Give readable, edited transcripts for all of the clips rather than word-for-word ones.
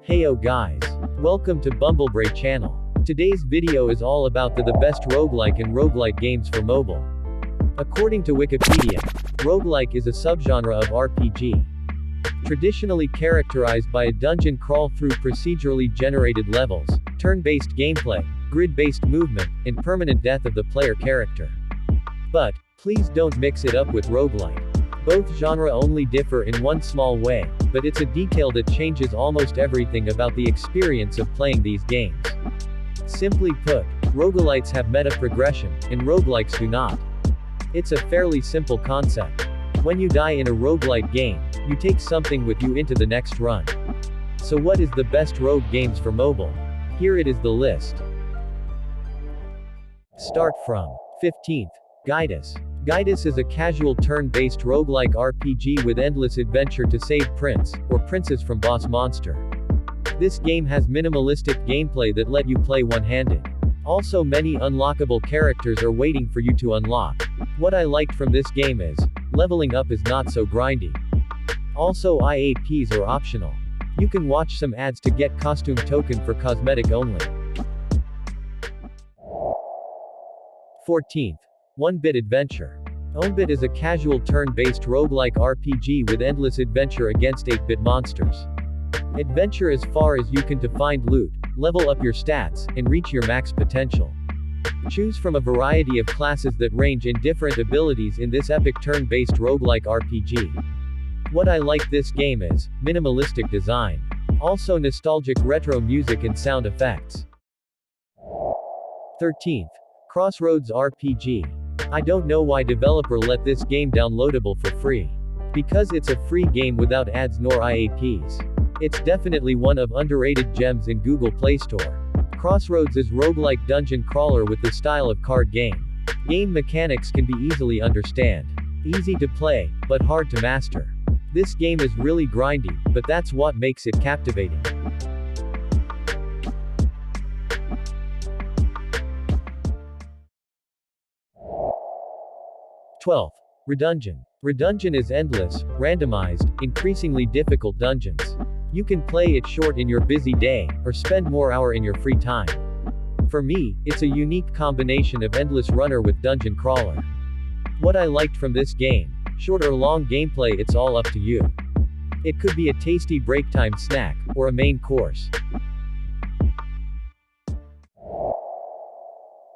Heyo guys! Welcome to Bumblebray channel. Today's video is all about the best roguelike and roguelite games for mobile. According to Wikipedia, roguelike is a subgenre of RPG. Traditionally characterized by a dungeon crawl through procedurally generated levels, turn-based gameplay, grid-based movement, and permanent death of the player character. But, please don't mix it up with roguelite. Both genres only differ in one small way, but it's a detail that changes almost everything about the experience of playing these games. Simply put, roguelites have meta progression, and roguelikes do not. It's a fairly simple concept. When you die in a roguelite game, you take something with you into the next run. So what is the best rogue games for mobile? Here it is the list. Start from 15th. Guidus. Guidus is a casual turn-based roguelike RPG with endless adventure to save Prince, or Princess from boss monster. This game has minimalistic gameplay that let you play one-handed. Also many unlockable characters are waiting for you to unlock. What I liked from this game is, leveling up is not so grindy. Also IAPs are optional. You can watch some ads to get costume token for cosmetic only. 14th. Onebit Adventure. Onebit is a casual turn-based roguelike RPG with endless adventure against 8-bit monsters. Adventure as far as you can to find loot, level up your stats, and reach your max potential. Choose from a variety of classes that range in different abilities in this epic turn-based roguelike RPG. What I like this game is, minimalistic design. Also nostalgic retro music and sound effects. 13th. Crossroads RPG. I don't know why developer let this game downloadable for free. Because it's a free game without ads nor IAPs. It's definitely one of underrated gems in Google Play Store. Crossroads is roguelike dungeon crawler with the style of card game. Game mechanics can be easily understand. Easy to play, but hard to master. This game is really grindy, but that's what makes it captivating. 12th. Redungeon. Redungeon is endless, randomized, increasingly difficult dungeons. You can play it short in your busy day, or spend more hour in your free time. For me, it's a unique combination of endless runner with dungeon crawler. What I liked from this game, short or long gameplay, it's all up to you. It could be a tasty break time snack, or a main course.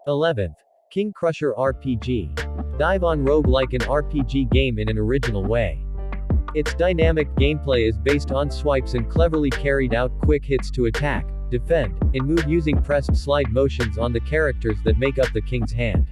11th. King Crusher RPG. Dive on roguelike an RPG game in an original way. Its dynamic gameplay is based on swipes and cleverly carried out quick hits to attack, defend, and move using pressed slide motions on the characters that make up the king's hand.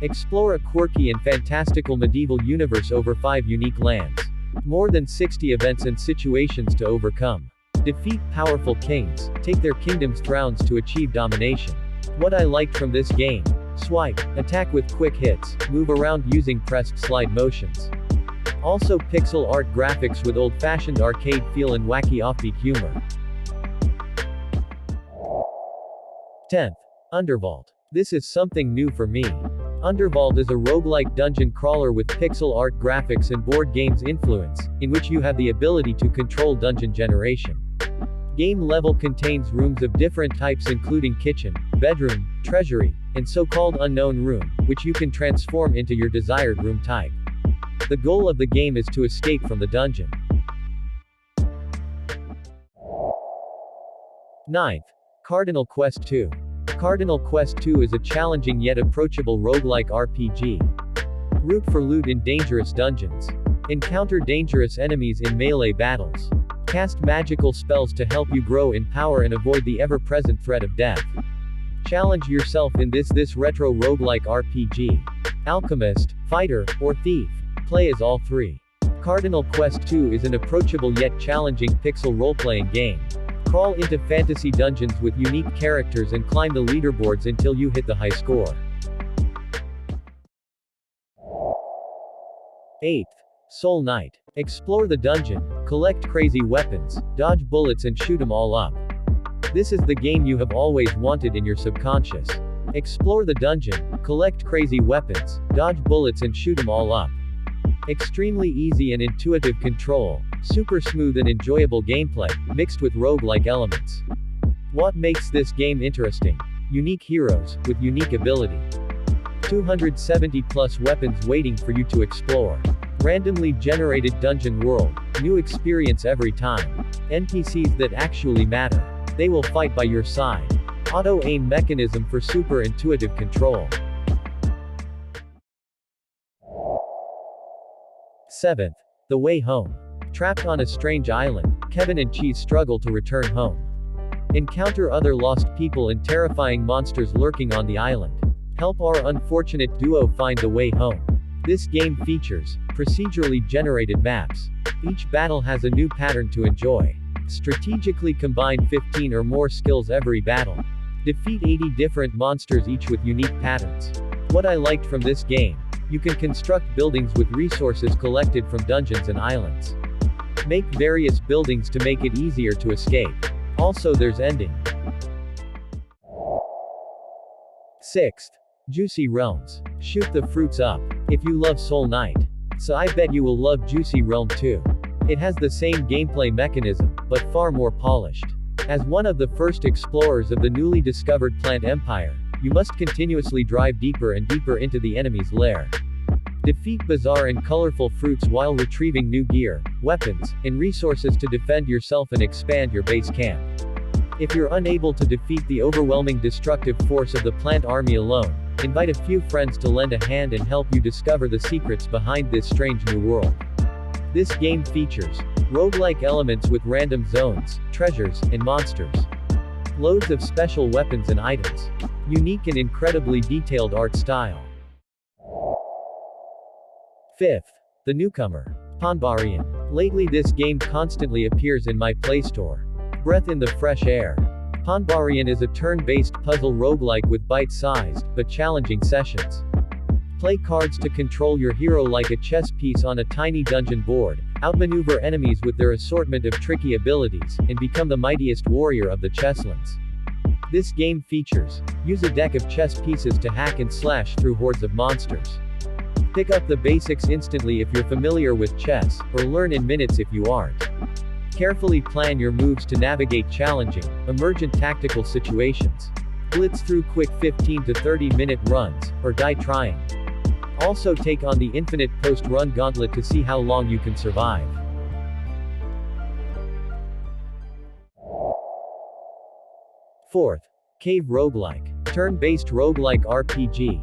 Explore a quirky and fantastical medieval universe over 5 unique lands. More than 60 events and situations to overcome. Defeat powerful kings, take their kingdom's thrones to achieve domination. What I liked from this game, swipe, attack with quick hits, move around using pressed slide motions. Also pixel art graphics with old-fashioned arcade feel and wacky offbeat humor. 10th. Undervault. This is something new for me. Undervault is a roguelike dungeon crawler with pixel art graphics and board games influence, in which you have the ability to control dungeon generation. Game level contains rooms of different types including kitchen, bedroom, treasury, and so-called unknown room, which you can transform into your desired room type. The goal of the game is to escape from the dungeon. 9th. Cardinal Quest 2. Cardinal Quest 2 is a challenging yet approachable roguelike RPG. Root for loot in dangerous dungeons. Encounter dangerous enemies in melee battles. Cast magical spells to help you grow in power and avoid the ever-present threat of death. Challenge yourself in this retro roguelike RPG. Alchemist, fighter, or thief. Play as all three. Cardinal Quest 2 is an approachable yet challenging pixel role-playing game. Crawl into fantasy dungeons with unique characters and climb the leaderboards until you hit the high score. 8th. Soul Knight. Explore the dungeon, collect crazy weapons, dodge bullets and shoot 'em all up. This is the game you have always wanted in your subconscious. Explore the dungeon, collect crazy weapons, dodge bullets and shoot 'em all up. Extremely easy and intuitive control, super smooth and enjoyable gameplay, mixed with roguelike elements. What makes this game interesting? Unique heroes, with unique ability. 270 plus weapons waiting for you to explore. Randomly generated dungeon world, new experience every time. NPCs that actually matter. They will fight by your side. Auto-aim mechanism for super intuitive control. 7th. The Way Home. Trapped on a strange island, Kevin and Cheese struggle to return home. Encounter other lost people and terrifying monsters lurking on the island. Help our unfortunate duo find the way home. This game features procedurally generated maps. Each battle has a new pattern to enjoy. Strategically combine 15 or more skills every battle. Defeat 80 different monsters, each with unique patterns. What I liked from this game: you can construct buildings with resources collected from dungeons and islands. Make various buildings to make it easier to escape. Also there's ending. 6th. Juicy Realms. Shoot the fruits up. If you love Soul Knight, so I bet you will love Juicy Realm too. It has the same gameplay mechanism, but far more polished. As one of the first explorers of the newly discovered plant empire, you must continuously drive deeper and deeper into the enemy's lair. Defeat bizarre and colorful fruits while retrieving new gear, weapons, and resources to defend yourself and expand your base camp. If you're unable to defeat the overwhelming destructive force of the plant army alone, invite a few friends to lend a hand and help you discover the secrets behind this strange new world. This game features roguelike elements with random zones, treasures, and monsters. Loads of special weapons and items. Unique and incredibly detailed art style. 5th. The Newcomer. Pawnbarian. Lately this game constantly appears in my Play Store. Breath in the fresh air. Pawnbarian is a turn-based puzzle roguelike with bite-sized, but challenging sessions. Play cards to control your hero like a chess piece on a tiny dungeon board, outmaneuver enemies with their assortment of tricky abilities, and become the mightiest warrior of the chesslands. This game features use a deck of chess pieces to hack and slash through hordes of monsters. Pick up the basics instantly if you're familiar with chess, or learn in minutes if you aren't. Carefully plan your moves to navigate challenging, emergent tactical situations. Blitz through quick 15 to 30 minute runs, or die trying. Also take on the infinite post-run gauntlet to see how long you can survive. 4th. Cave Roguelike. Turn-based roguelike RPG.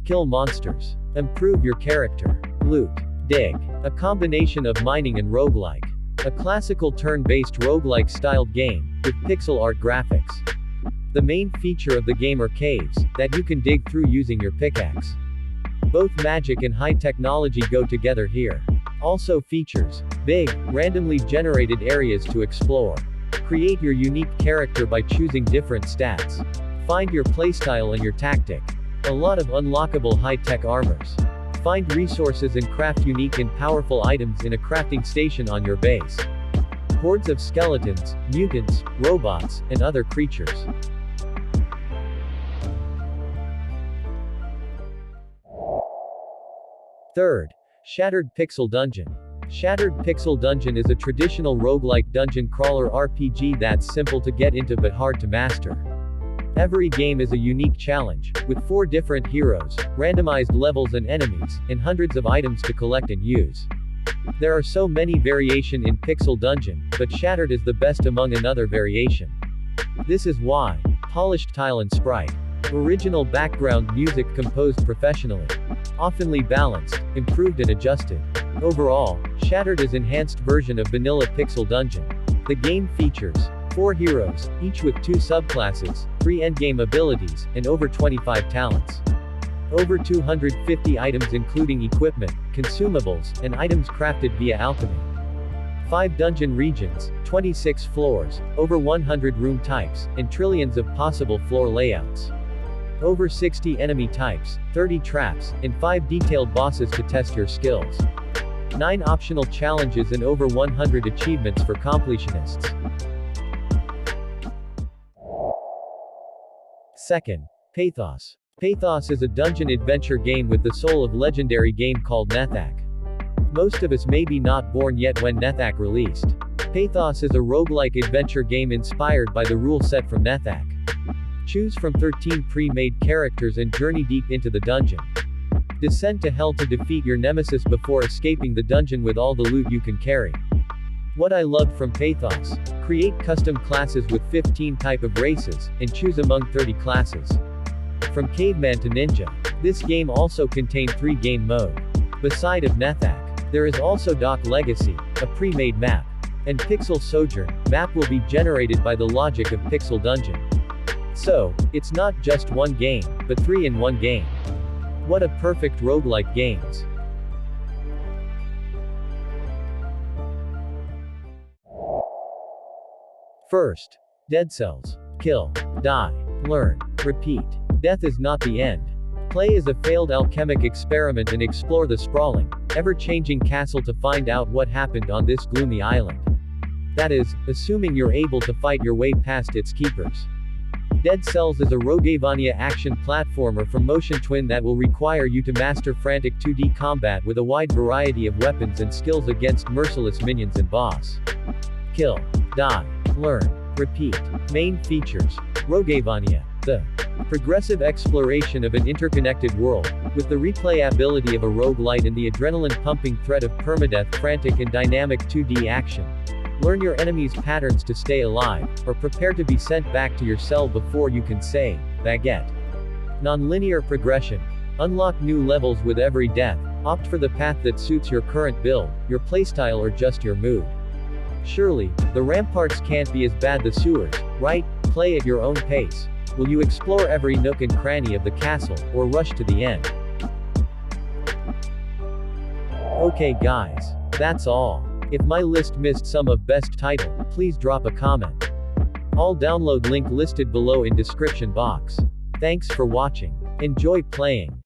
Kill monsters. Improve your character. Loot. Dig. A combination of mining and roguelike. A classical turn-based roguelike-styled game, with pixel art graphics. The main feature of the game are caves, that you can dig through using your pickaxe. Both magic and high technology go together here. Also features big, randomly generated areas to explore. Create your unique character by choosing different stats. Find your playstyle and your tactic. A lot of unlockable high-tech armors. Find resources and craft unique and powerful items in a crafting station on your base. Hordes of skeletons, mutants, robots, and other creatures. 3rd. Shattered Pixel Dungeon. Shattered Pixel Dungeon is a traditional roguelike dungeon crawler RPG that's simple to get into but hard to master. Every game is a unique challenge, with 4 different heroes, randomized levels and enemies, and hundreds of items to collect and use. There are so many variation in Pixel Dungeon, but Shattered is the best among another variation. This is why. Polished tile and sprite. Original background music composed professionally. Oftenly balanced, improved and adjusted. Overall, Shattered is enhanced version of vanilla Pixel Dungeon. The game features 4 heroes, each with 2 subclasses, 3 endgame abilities, and over 25 talents. Over 250 items including equipment, consumables, and items crafted via alchemy. 5 dungeon regions, 26 floors, over 100 room types, and trillions of possible floor layouts. Over 60 enemy types, 30 traps, and 5 detailed bosses to test your skills. 9 optional challenges and over 100 achievements for completionists. 2nd. Pathos. Pathos is a dungeon adventure game with the soul of legendary game called NETHACK. Most of us may be not born yet when NETHACK released. Pathos is a roguelike adventure game inspired by the rule set from NETHACK. Choose from 13 pre-made characters and journey deep into the dungeon. Descend to hell to defeat your nemesis before escaping the dungeon with all the loot you can carry. What I loved from Pathos: create custom classes with 15 type of races, and choose among 30 classes. From caveman to ninja. This game also contained 3 game mode. Beside of NETHACK, there is also Dock Legacy, a pre-made map, and Pixel Sojourn. Map will be generated by the logic of Pixel Dungeon. So, it's not just one game, but 3 in one game. What a perfect roguelike games. First, Deadcells. Kill, die, learn, repeat. Death is not the end. Play as a failed alchemic experiment and explore the sprawling, ever-changing castle to find out what happened on this gloomy island. That is, assuming you're able to fight your way past its keepers. Deadcells is a Roguelike action platformer from Motion Twin that will require you to master frantic 2D combat with a wide variety of weapons and skills against merciless minions and boss. Kill, die, learn, repeat. Main features: Roguelike, the progressive exploration of an interconnected world, with the replayability of a roguelite and the adrenaline-pumping threat of permadeath, frantic and dynamic 2D action. Learn your enemies' patterns to stay alive, or prepare to be sent back to your cell before you can say, baguette. Non-linear progression. Unlock new levels with every death. Opt for the path that suits your current build, your playstyle or just your mood. Surely, the ramparts can't be as bad the sewers, right? Play at your own pace. Will you explore every nook and cranny of the castle, or rush to the end? Okay guys. That's all. If my list missed some of best title, please drop a comment. All download link listed below in description box. Thanks for watching. Enjoy playing.